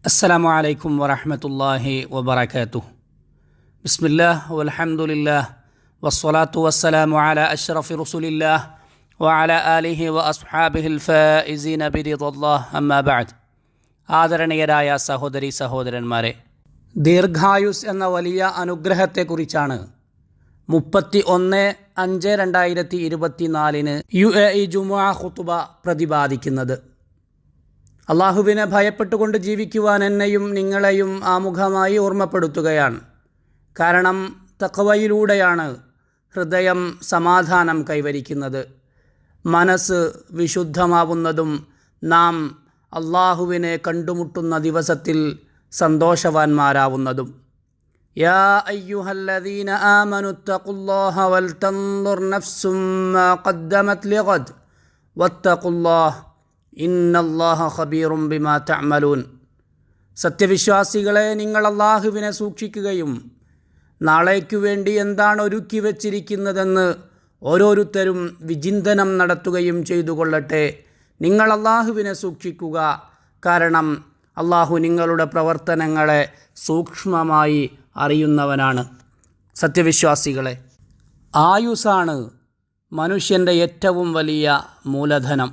അസ്സലാമു അലൈക്കും വറഹ്മത്തുള്ളാഹി വബറകാതുഹു. ബിസ്മില്ലാഹ് വൽഹംദുലില്ലാഹ് വസ്സലാത്തു വസ്സലാമു അലാ അഷ്റഫി റസൂലില്ലാഹ് വഅലാ ആലിഹി വഅസ്ഹാബിഹിൽ ഫായിസീന ബിറിദല്ലാഹ് അമ്മാ ബഅദ്. ആദരണീയരായ സഹോദരി സഹോദരന്മാരെ, ദീർഘായുസ് എന്ന വലിയ അനുഗ്രഹത്തെക്കുറിച്ചാണ് 31/5/2024 UAE ജുമുഅ ഖുതുബ പ്രതിപാദിക്കുന്നത്. അള്ളാഹുവിനെ ഭയപ്പെട്ടുകൊണ്ട് ജീവിക്കുവാൻ എന്നെയും നിങ്ങളെയും ആമുഖമായി ഓർമ്മപ്പെടുത്തുകയാണ്. കാരണം തഖ്വയിലൂടെയാണ് ഹൃദയം സമാധാനം കൈവരിക്കുന്നത്, മനസ്സ് വിശുദ്ധമാവുന്നതും നാം അള്ളാഹുവിനെ കണ്ടുമുട്ടുന്ന ദിവസത്തിൽ സന്തോഷവാന്മാരാവുന്നതും. യാ അയ്യുഹല്ലദീന ആമനുത്തഖുല്ലാഹ വൽതൻദുർ നഫ്സും മാ ഖദ്ദമത് ലിഗദ് വത്തഖുല്ലാഹ് ഇന്നല്ലാഹ ഖബീറും ബിമാ തഅമലൂൻ. സത്യവിശ്വാസികളെ, നിങ്ങൾ അള്ളാഹുവിനെ സൂക്ഷിക്കുകയും നാളേക്കു വേണ്ടി എന്താണ് ഒരുക്കി വച്ചിരിക്കുന്നതെന്ന് ഓരോരുത്തരും വിചിന്തനം നടത്തുകയും ചെയ്തുകൊള്ളട്ടെ. നിങ്ങൾ അള്ളാഹുവിനെ സൂക്ഷിക്കുക, കാരണം അള്ളാഹു നിങ്ങളുടെ പ്രവർത്തനങ്ങളെ സൂക്ഷ്മമായി അറിയുന്നവനാണ്. സത്യവിശ്വാസികളെ, ആയുസ്സാണ് മനുഷ്യൻ്റെ ഏറ്റവും വലിയ മൂലധനം.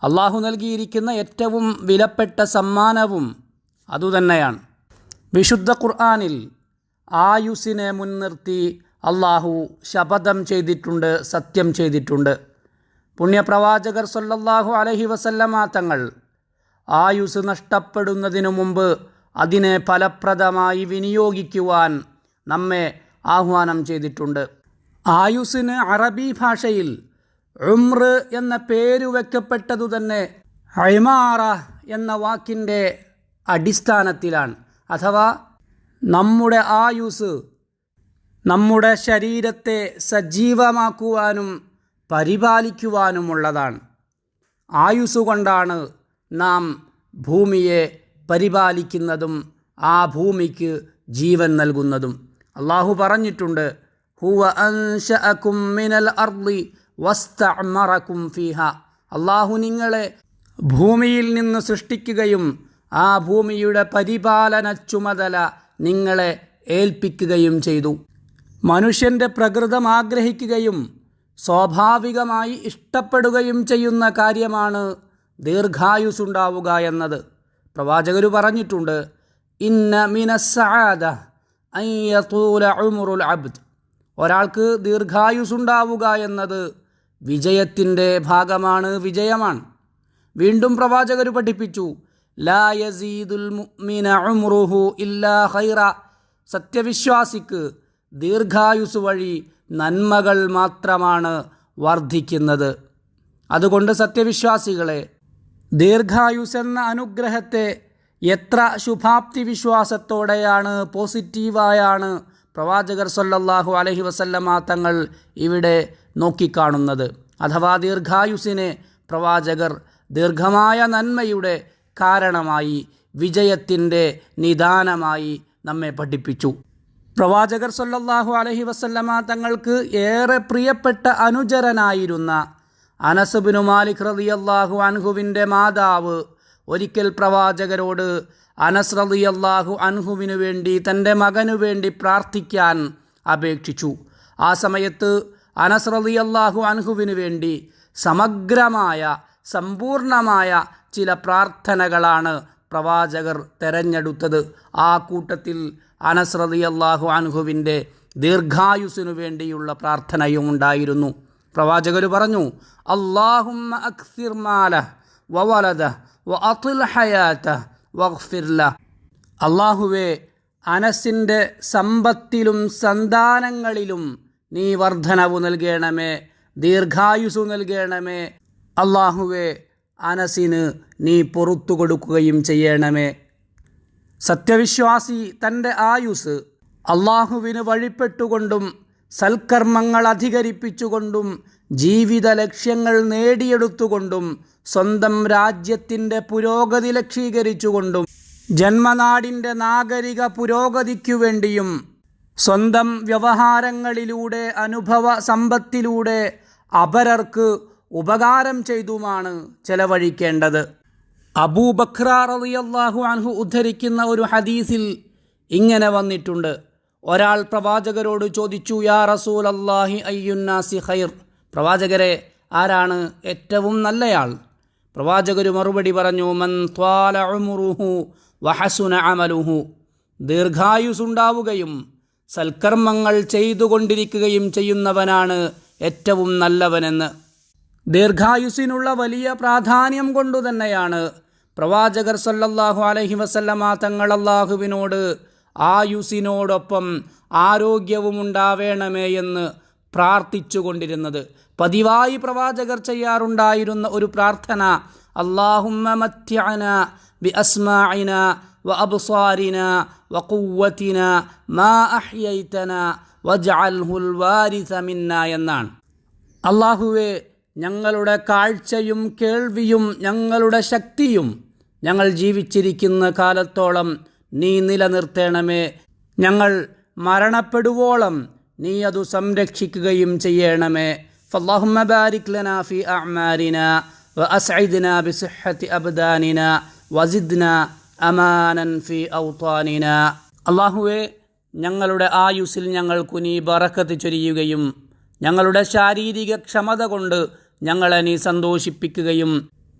അള്ളാഹു നൽകിയിരിക്കുന്ന ഏറ്റവും വിലപ്പെട്ട സമ്മാനവും അതുതന്നെയാണ്. വിശുദ്ധ ഖുർആനിൽ ആയുസ്സിനെ മുൻനിർത്തി അള്ളാഹു ശപഥം ചെയ്തിട്ടുണ്ട്, സത്യം ചെയ്തിട്ടുണ്ട്. പുണ്യപ്രവാചകർ സല്ലല്ലാഹു അലൈഹി വസല്ലമ തങ്ങൾ ആയുസ് നഷ്ടപ്പെടുന്നതിനു മുമ്പ് അതിനെ ഫലപ്രദമായി വിനിയോഗിക്കുവാൻ നമ്മെ ആഹ്വാനം ചെയ്തിട്ടുണ്ട്. ആയുസ്സിന് അറബി ഭാഷയിൽ ഉംർ എന്ന പേരു വയ്ക്കപ്പെട്ടതു തന്നെ ഇമാറ എന്ന വാക്കിൻ്റെ അടിസ്ഥാനത്തിലാണ്. അഥവാ നമ്മുടെ ആയുസ് നമ്മുടെ ശരീരത്തെ സജീവമാക്കുവാനും പരിപാലിക്കുവാനുമുള്ളതാണ്. ആയുസ് കൊണ്ടാണ് നാം ഭൂമിയെ പരിപാലിക്കുന്നതും ആ ഭൂമിക്ക് ജീവൻ നൽകുന്നതും. അള്ളാഹു പറഞ്ഞിട്ടുണ്ട്, ഹുവ അൻശഅകും മിനൽ അർളി വസ്തഅമറകും ഫീഹ. അള്ളാഹു നിങ്ങളെ ഭൂമിയിൽ നിന്ന് സൃഷ്ടിക്കുകയും ആ ഭൂമിയുടെ പരിപാലന ചുമതല നിങ്ങളെ ഏൽപ്പിക്കുകയും ചെയ്തു. മനുഷ്യൻ്റെ പ്രകൃതം ആഗ്രഹിക്കുകയും സ്വാഭാവികമായി ഇഷ്ടപ്പെടുകയും ചെയ്യുന്ന കാര്യമാണ് ദീർഘായുസ്സുണ്ടാവുക എന്നത്. പ്രവാചകർ പറഞ്ഞിട്ടുണ്ട്, ഇന്ന മിനസ്സആദ അൻ യതൂല ഉംറുൽ അബ്ദ്. ഒരാൾക്ക് ദീർഘായുസ്സുണ്ടാവുക എന്നത് വിജയത്തിൻ്റെ ഭാഗമാണ്, വിജയമാണ്. വീണ്ടും പ്രവാചകർ പഠിപ്പിച്ചു, ലാ യസീദുൽ മുഅ്മിന ഉംറുഹു ഇല്ലാ ഖൈറ. സത്യവിശ്വാസിക്ക് ദീർഘായുസ് വഴി നന്മകൾ മാത്രമാണ് വർദ്ധിക്കുന്നത്. അതുകൊണ്ട് സത്യവിശ്വാസികളെ, ദീർഘായുസ് എന്ന അനുഗ്രഹത്തെ എത്ര ശുഭാപ്തി വിശ്വാസത്തോടെയാണ്, പോസിറ്റീവായാണ് പ്രവാചകർ സല്ലല്ലാഹു അലൈഹി വസല്ലമ തങ്ങൾ ഇവിടെ നോക്കിക്കാണുന്നത്. അഥവാ ദീർഘായുസിനെ പ്രവാചകർ ദീർഘമായ നന്മയുടെ കാരണമായി, വിജയത്തിൻ്റെ നിദാനമായി നമ്മെ പഠിപ്പിച്ചു. പ്രവാചകർ സല്ലല്ലാഹു അലൈഹി വസല്ലമ തങ്ങൾക്ക് ഏറെ പ്രിയപ്പെട്ട അനുചരനായിരുന്ന അനസ് ബിനു മാലിക് റളിയല്ലാഹു അൻഹുവിൻ്റെ മാതാവ് ഒരിക്കൽ പ്രവാചകരോട് അനസ് റളിയല്ലാഹു അൻഹുവിനു വേണ്ടി, തൻ്റെ മകനു വേണ്ടി പ്രാർത്ഥിക്കാൻ അപേക്ഷിച്ചു. ആ സമയത്ത് അനസ് റളിയല്ലാഹു അൻഹുവിനു വേണ്ടി സമഗ്രമായ, സമ്പൂർണമായ ചില പ്രാർത്ഥനകളാണ് പ്രവാചകർ തെരഞ്ഞെടുത്തത്. ആ കൂട്ടത്തിൽ അനസ് റളിയല്ലാഹു അൻഹുവിൻ്റെ ദീർഘായുസ്സിനു വേണ്ടിയുള്ള പ്രാർത്ഥനയും ഉണ്ടായിരുന്നു. പ്രവാചകർ പറഞ്ഞു, അല്ലാഹുമ്മ അക്സിർ മാലഹ് വവലദഹ് വഅതിൽ ഹയാതഹ് വഗ്ഫിർ ലഹ്. അല്ലാഹുവേ, അനസിൻ്റെ സമ്പത്തിലും സന്താനങ്ങളിലും നീ വർധനവ് നൽകണമേ, ദീർഘായുസ് നൽകണമേ. അല്ലാഹുവേ, അനസിന് നീ പുറത്തു കൊടുക്കുകയും ചെയ്യണമേ. സത്യവിശ്വാസി തൻ്റെ ആയുസ് അള്ളാഹുവിന് വഴിപ്പെട്ടുകൊണ്ടും സൽക്കർമ്മങ്ങൾ അധികരിപ്പിച്ചുകൊണ്ടും ജീവിത ലക്ഷ്യങ്ങൾ നേടിയെടുത്തുകൊണ്ടും സ്വന്തം രാജ്യത്തിൻ്റെ പുരോഗതി ലക്ഷീകരിച്ചുകൊണ്ടും ജന്മനാടിൻ്റെ നാഗരിക പുരോഗതിക്കു വേണ്ടിയും സ്വന്തം വ്യവഹാരങ്ങളിലൂടെ, അനുഭവ സമ്പത്തിലൂടെ അപരർക്ക് ഉപകാരം ചെയ്തുമാണ് ചെലവഴിക്കേണ്ടത്. അബൂബക്ര റളിയല്ലാഹു അൻഹു ഉദ്ധരിക്കുന്ന ഒരു ഹദീസിൽ ഇങ്ങനെ വന്നിട്ടുണ്ട്. ഒരാൾ പ്രവാചകരോട് ചോദിച്ചു, യാ റസൂലല്ലാഹി അയ്യുന്നാസി ഖൈർ, പ്രവാചകരെ ആരാണ് ഏറ്റവും നല്ലയാൾ? പ്രവാചകർ മറുപടി പറഞ്ഞു, മൻ ത്വാല ഉംറുഹു വഹസുന അമലുഹു, ദീർഘായുസുണ്ടാവുകയും സൽക്കർമ്മങ്ങൾ ചെയ്തുകൊണ്ടിരിക്കുകയും ചെയ്യുന്നവനാണ് ഏറ്റവും നല്ലവനെന്ന്. ദീർഘായുസിനുള്ള വലിയ പ്രാധാന്യം കൊണ്ടു തന്നെയാണ് പ്രവാചകർ സല്ലല്ലാഹു അലൈഹി വസല്ലമ തങ്ങൾ അല്ലാഹുവിനോട് ആയുസിനോടൊപ്പം ആരോഗ്യവും ഉണ്ടാവേണമേ എന്ന് പ്രാർത്ഥിച്ചു കൊണ്ടിരുന്നത്. പതിവായി പ്രവാചകർ ചെയ്യാറുണ്ടായിരുന്ന ഒരു പ്രാർത്ഥന, അല്ലാഹുമ്മ മത്തിഅന ബി അസ്മാഇന വ അബ്സാരിന വ ഖുവ്വതിന മാ അഹ്യൈതന വജ്അൽഹുൽ വാരിസ മിന്ന എന്നാണ്. അല്ലാഹുവേ, ഞങ്ങളുടെ കാഴ്ചയും കേൾവിയും ഞങ്ങളുടെ ശക്തിയും ഞങ്ങൾ ജീവിച്ചിരിക്കുന്ന കാലത്തോളം നീ നിലനിർത്തേണമേ. ഞങ്ങൾ മരണപ്പെടുവോളം നീ അതു സംരക്ഷിക്കുകയും ചെയ്യണമേ. ഫല്ലാഹുമ്മ ബാരിക് ലനാ ഫി അഅ്മാരിന വ അസ്ഇദ്നാ ബിസിഹ്ഹതി അബ്ദാനിന വസിദ്നാ അമാനൻ ഫി ഔതാനിന. അല്ലാഹുവേ, ഞങ്ങളുടെ ആയുസ്സിൽ ഞങ്ങൾക്കു നീ ബറക്കത്ത് ചൊരിയുകയും ഞങ്ങളുടെ ശാരീരിക ക്ഷമത കൊണ്ട് ഞങ്ങളെ നീ സന്തോഷിപ്പിക്കുകയും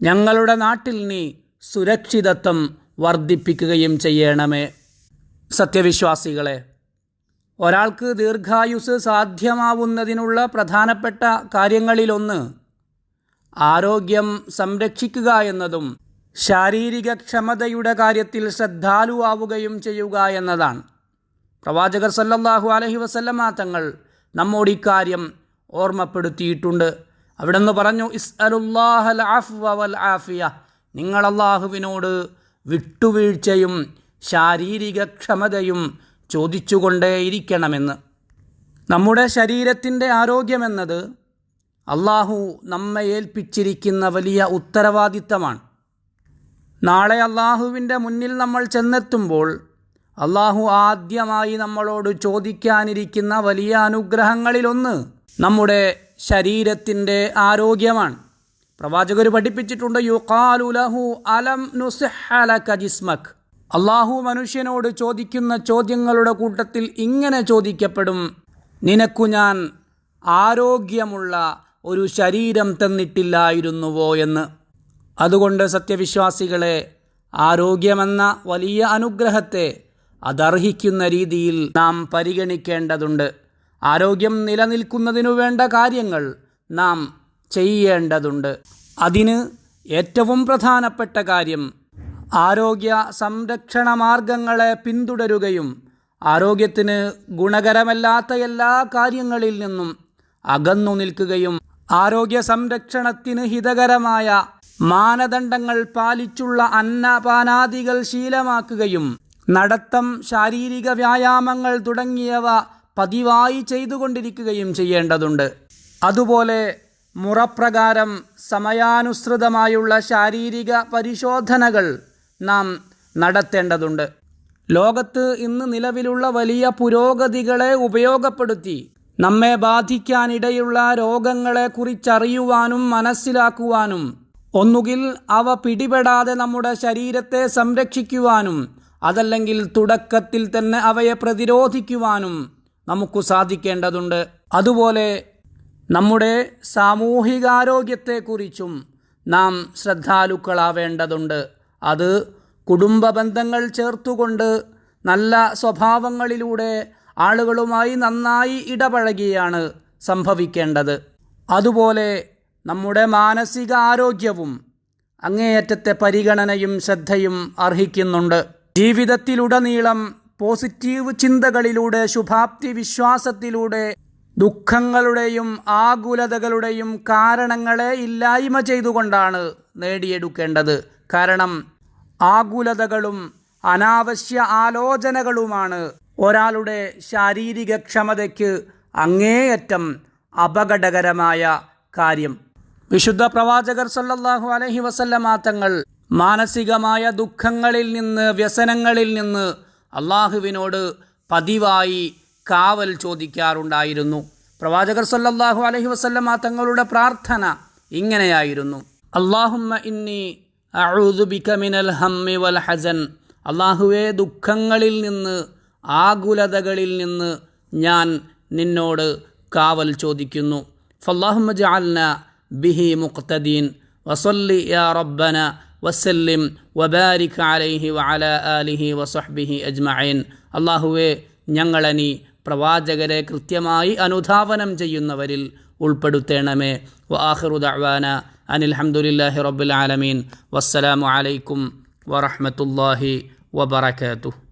ഞങ്ങളുടെ നാട്ടിൽ നീ സുരക്ഷിതത്വം വർദ്ധിപ്പിക്കുകയും ചെയ്യണമേ. സത്യവിശ്വാസികളെ, ഒരാൾക്ക് ദീർഘായുസ് സാധ്യമാവുന്നതിനുള്ള പ്രധാനപ്പെട്ട കാര്യങ്ങളിലൊന്ന് ആരോഗ്യം സംരക്ഷിക്കുക എന്നതും ശാരീരിക ക്ഷമതയുടെ കാര്യത്തിൽ ശ്രദ്ധാലുവാവുകയും ചെയ്യുക എന്നതാണ്. പ്രവാചകർ സല്ലല്ലാഹു അലൈഹി വസല്ലമ തങ്ങൾ നമ്മോട് ഇക്കാര്യം ഓർമ്മപ്പെടുത്തിയിട്ടുണ്ട്. അവിടെന്ന് പറഞ്ഞു, ഇസ്അലുല്ലാഹൽ അഫ്വ വൽ ആഫിയ, നിങ്ങൾ അല്ലാഹുവിനോട് വിട്ടുവീഴ്ചയും ശാരീരിക ക്ഷമതയും ചോദിച്ചുകൊണ്ടേയിരിക്കണമെന്ന്. നമ്മുടെ ശരീരത്തിൻ്റെ ആരോഗ്യമെന്നത് അല്ലാഹു നമ്മെ ഏൽപ്പിച്ചിരിക്കുന്ന വലിയ ഉത്തരവാദിത്തമാണ്. നാളെ അല്ലാഹുവിൻ്റെ മുന്നിൽ നമ്മൾ ചെന്നെത്തുമ്പോൾ അല്ലാഹു ആദ്യമായി നമ്മളോട് ചോദിക്കാനിരിക്കുന്ന വലിയ അനുഗ്രഹങ്ങളിലൊന്ന് നമ്മുടെ ശരീരത്തിൻ്റെ ആരോഗ്യമാണ്. പ്രവാചകർ പഠിപ്പിച്ചിട്ടുണ്ട്, യുഖാലു ലഹു അലം നുസിഹ്ഹ ലക ജിസ്മക്. അല്ലാഹു മനുഷ്യനോട് ചോദിക്കുന്ന ചോദ്യങ്ങളുടെ കൂട്ടത്തിൽ ഇങ്ങനെ ചോദിക്കപ്പെടും, നിനക്കു ഞാൻ ആരോഗ്യമുള്ള ഒരു ശരീരം തന്നിട്ടില്ലായിരുന്നുവോ എന്ന്. അതുകൊണ്ട് സത്യവിശ്വാസികളെ, ആരോഗ്യമെന്ന വലിയ അനുഗ്രഹത്തെ അതർഹിക്കുന്ന രീതിയിൽ നാം പരിഗണിക്കേണ്ടതുണ്ട്. ആരോഗ്യം നിലനിൽക്കുന്നതിനു വേണ്ട കാര്യങ്ങൾ നാം ചെയ്യേണ്ടതുണ്ട്. അതിന് ഏറ്റവും പ്രധാനപ്പെട്ട കാര്യം ആരോഗ്യ സംരക്ഷണ മാർഗങ്ങളെ പിന്തുടരുകയും ആരോഗ്യത്തിന് ഗുണകരമല്ലാത്ത എല്ലാ കാര്യങ്ങളിൽ നിന്നും അകന്നു നിൽക്കുകയും ആരോഗ്യ സംരക്ഷണത്തിന് ഹിതകരമായ മാനദണ്ഡങ്ങൾ പാലിച്ചുള്ള അന്നപാനാദികൾ ശീലമാക്കുകയും നടത്തം, ശാരീരിക വ്യായാമങ്ങൾ തുടങ്ങിയവ പതിവായി ചെയ്തുകൊണ്ടിരിക്കുകയും ചെയ്യേണ്ടതുണ്ട്. അതുപോലെ മുറപ്രകാരം സമയാനുസൃതമായുള്ള ശാരീരിക പരിശോധനകൾ നാം നടത്തേണ്ടതുണ്ട്. ലോകത്ത് ഇന്ന് നിലവിലുള്ള വലിയ പുരോഗതികളെ ഉപയോഗപ്പെടുത്തി നമ്മെ ബാധിക്കാനിടയുള്ള രോഗങ്ങളെക്കുറിച്ചറിയുവാനും മനസ്സിലാക്കുവാനും ഒന്നുകിൽ അവ പിടിപെടാതെ നമ്മുടെ ശരീരത്തെ സംരക്ഷിക്കുവാനും അതല്ലെങ്കിൽ തുടക്കത്തിൽ തന്നെ അവയെ പ്രതിരോധിക്കുവാനും നമുക്ക് സാധിക്കേണ്ടതുണ്ട്. അതുപോലെ നമ്മുടെ സാമൂഹികാരോഗ്യത്തെക്കുറിച്ചും നാം ശ്രദ്ധാലുക്കളാവേണ്ടതുണ്ട്. അത് കുടുംബ ബന്ധങ്ങൾ ചേർത്തുകൊണ്ട് നല്ല സ്വഭാവങ്ങളിലൂടെ ആളുകളുമായി നന്നായി ഇടപഴകിയാണ് സംഭവിക്കേണ്ടത്. അതുപോലെ നമ്മുടെ മാനസിക ആരോഗ്യവും അങ്ങേയറ്റത്തെ പരിഗണനയും ശ്രദ്ധയും അർഹിക്കുന്നുണ്ട്. ജീവിതത്തിലുടനീളം പോസിറ്റീവ് ചിന്തകളിലൂടെ, ശുഭാപ്തി വിശ്വാസത്തിലൂടെ ദുഃഖങ്ങളുടെയും ആകുലതകളുടെയും കാരണങ്ങളെ ഇല്ലായ്മ ചെയ്തുകൊണ്ടാണ് നേടിയെടുക്കേണ്ടത്. കാരണം ആകുലതകളും അനാവശ്യ ആലോചനകളുമാണ് ഒരാളുടെ ശാരീരിക ക്ഷമതയ്ക്ക് അങ്ങേയറ്റം അപകടകരമായ കാര്യം. വിശുദ്ധ പ്രവാചകർ സല്ലല്ലാഹു അലൈഹി വസല്ലമ തങ്ങൾ മാനസികമായ ദുഃഖങ്ങളിൽ നിന്ന്, വ്യസനങ്ങളിൽ നിന്ന് അള്ളാഹുവിനോട് പതിവായി കാവൽ ചോദിക്കാറുണ്ടായിരുന്നു. പ്രവാചകർ സല്ലല്ലാഹു അലൈഹി വസല്ലമ തങ്ങളുടെ പ്രാർത്ഥന ഇങ്ങനെയായിരുന്നു, അല്ലാഹുമ്മ ഇന്നി അഊദു ബിക മിനൽ ഹമ്മി വൽ ഹസൻ. അല്ലാഹുവേ, ദുഃഖങ്ങളിൽ നിന്ന്, ആകുലതകളിൽ നിന്ന് ഞാൻ നിന്നോട് കാവൽ ചോദിക്കുന്നു. ഫല്ലാഹുമ്മ ജഅൽനാ ബിഹി മുഖ്തദീൻ വസല്ലി യാ റബ്ബന വസല്ലിം വബാരിക് അലൈഹി വഅലാ ആലിഹി വസഹ്ബിഹി അജ്മഈൻ. അല്ലാഹുവേ, ഞങ്ങളെ നീ പ്രവാചകരെ കൃത്യമായി അനുധാവനം ചെയ്യുന്നവരിൽ ഉൾപ്പെടുത്തേണമേ. വആഖിറു ദഅ്വാന അനിൽ ഹംദുലില്ലാഹി റബ്ബിൽ ആലമീൻ. വസ്സലാമു അലൈക്കും വറഹ്മത്തുള്ളാഹി വബറകാതുഹു.